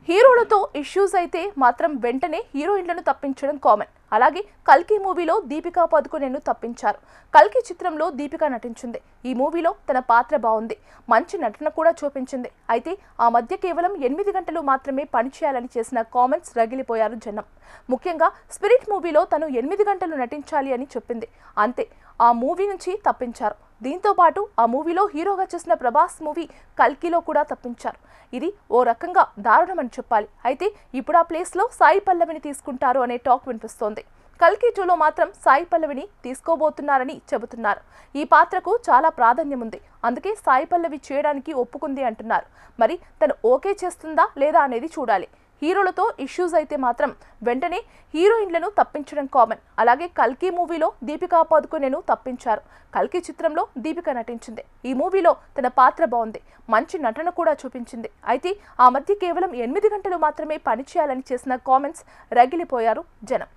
హీరోలతో ఇష్యూస్ అయితే మాత్రం వెంటనే హీరోయిన్లను తప్పించడం కామన్. అలాగే కల్కి మూవీలో దీపికా పదుకొనెను తప్పించారు. కల్కి చిత్రంలో దీపిక నటించింది. ఈ మూవీలో తన పాత్ర బాగుంది, మంచి నటన కూడా చూపించింది. అయితే ఆ మధ్య కేవలం 8 గంటలు మాత్రమే పనిచేయాలని చేసిన కామెంట్స్ రగిలిపోయారు జనం. ముఖ్యంగా స్పిరిట్ మూవీలో తను 8 గంటలు నటించాలి అని చెప్పింది. అంతే, ఆ మూవీ నుంచి తప్పించారు. దీంతో పాటు ఆ మూవీలో హీరోగా చేసిన ప్రభాస్ మూవీ కల్కిలో కూడా తప్పించారు. ఇది ఓ రకంగా దారుణమని చెప్పాలి. అయితే ఇప్పుడు ఆ ప్లేస్లో సాయి పల్లవిని తీసుకుంటారు అనే టాక్ వినిపిస్తోంది. కల్కి 2లో మాత్రం సాయి పల్లవిని తీసుకోబోతున్నారని చెబుతున్నారు. ఈ పాత్రకు చాలా ప్రాధాన్యం ఉంది, అందుకే సాయి పల్లవి చేయడానికి ఒప్పుకుంది అంటున్నారు. మరి తను ఓకే చేస్తుందా లేదా అనేది చూడాలి. హీరోలతో ఇష్యూస్ అయితే మాత్రం వెంటనే హీరోయిన్లను తప్పించడం కామన్. అలాగే కల్కి మూవీలో దీపికా పదుకొనెను తప్పించారు. కల్కి చిత్రంలో దీపిక నటించింది. ఈ మూవీలో తన పాత్ర బాగుంది, మంచి నటన కూడా చూపించింది. అయితే ఆ మధ్య కేవలం 8 గంటలు మాత్రమే పనిచేయాలని చేసిన కామెంట్స్ రగిలిపోయారు జనం.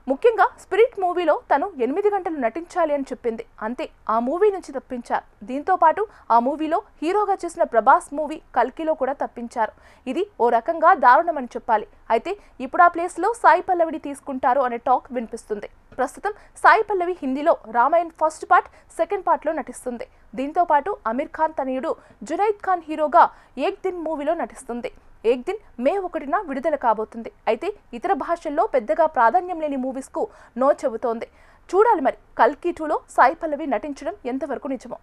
ముఖ్యంగా స్పిరిట్ మూవీలో తను 8 గంటలు నటించాలి అని చెప్పింది. అంతే, ఆ మూవీ నుంచి తప్పించారు. దీంతో పాటు ఆ మూవీలో హీరోగా చేసిన ప్రభాస్ మూవీ కల్కిలో కూడా తప్పించారు. ఇది ఓ రకంగా దారుణమని చెప్పాలి. అయితే ఇప్పుడు ఆ ప్లేస్లో సాయి పల్లవిని తీసుకుంటారు అనే టాక్ వినిపిస్తుంది. ప్రస్తుతం సాయి పల్లవి హిందీలో రామాయణ్ ఫస్ట్ పార్ట్, సెకండ్ పార్ట్లో నటిస్తుంది. దీంతో పాటు అమీర్ ఖాన్ తనయుడు జునైద్ ఖాన్ హీరోగా ఏక్ దిన్ మూవీలో నటిస్తుంది. ఏక్ దిన్ మే 1న విడుదల కాబోతుంది. అయితే ఇతర భాషల్లో పెద్దగా ప్రాధాన్యం లేని మూవీస్కు నో చెబుతోంది. చూడాలి మరి కల్కి 2లో సాయి పల్లవి నటించడం ఎంతవరకు నిజమో.